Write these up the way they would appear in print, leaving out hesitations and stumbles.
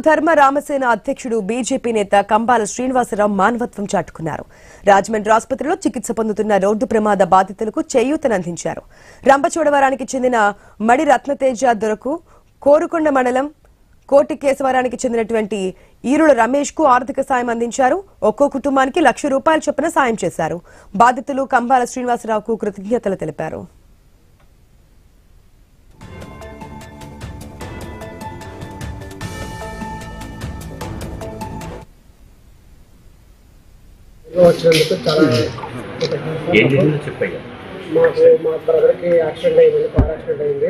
ధర్మ రామసేన అధ్యక్షుడు బీజేపీ నేత కంబాల శ్రీనివాసరావు మానవత్వం చాటుకున్నారు. రాజమండ్రి ఆసుపత్రిలో చికిత్స పొందుతున్న రోడ్డు ప్రమాద బాధితులకు చేయూతనందించారు. రంపచోడవరానికి చెందిన మడి రత్నతేజ దొరకు కోరుకొండ మండలం కోటికేశవరానికి చెందినటువంటి ఈరుల రమేష్ కు ఆర్థిక సాయం అందించారు. ఒక్కో కుటుంబానికి ₹1,00,000 చొప్పున సాయం చేశారు. బాధితులు కంబాల శ్రీనివాసరావుకు కృతజ్ఞతలు తెలిపారు. వచ్చినందుకు చాలా మా బ్రదర్కి యాక్సిడెంట్ అయింది, కార్ యాక్సిడెంట్ అయింది.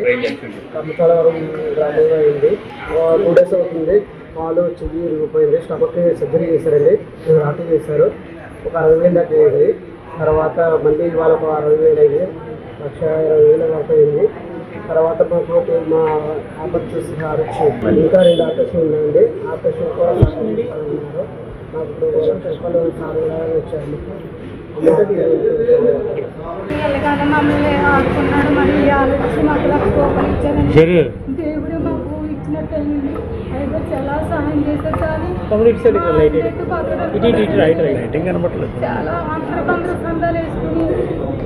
కమ్మచోడవరం గ్రామంలో అయింది. 2 days అవుతుంది. కాలు చెయ్యి ఇరిగిపోయింది. స్టమక్కి సర్జరీ చేశారండి, రాటు చేశారు. ఒక 60,000 దాకా అయింది. తర్వాత మళ్ళీ ఇవాళ ఒక 60,000 అయింది. 1,20,000 వరకు అయింది. తర్వాత మాకు మా ఆపరేషన్ ఇంకా 2 ఆపరేషన్ ఉన్నాయండి. ఆపరేషన్ కూడా ఉన్నారు. నాకు ఇప్పుడు ₹1,00,000 వచ్చారు. ఎలాగైనా మమ్మల్ని ఆడుకున్నాడు. మళ్ళీ ఆలోచించి మాకు ₹1,00,000 ఇచ్చారండి. దేవుడు మాకు ఇచ్చినట్టయింది. అయితే చాలా సహాయం చేశారు. చాలా అందరూ సందాలు వేసుకుని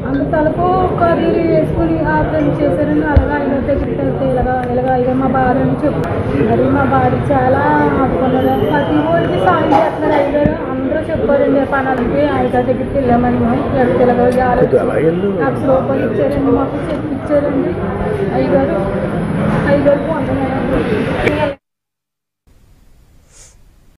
అందరు తలకు కర్రీలు వేసుకుని ఆపరేషన్ చేశారని అలాగా ఐదో దగ్గరికి వెళ్తే ఇలాగా మా భార్యని చెప్పు. మరి మా భార్య చాలా ఆడుకున్నారు. ప్రతి ఊరికి సాయం చేస్తున్నారు. అయ్యారు అందరూ చెప్పారండి. పనాలకి ఐదో దగ్గరికి వెళ్ళామని వెళ్తే ₹1,00,000 ఇచ్చారండి. మాకు చెప్పిచ్చారండి. అయ్యగారు పొందలేదు.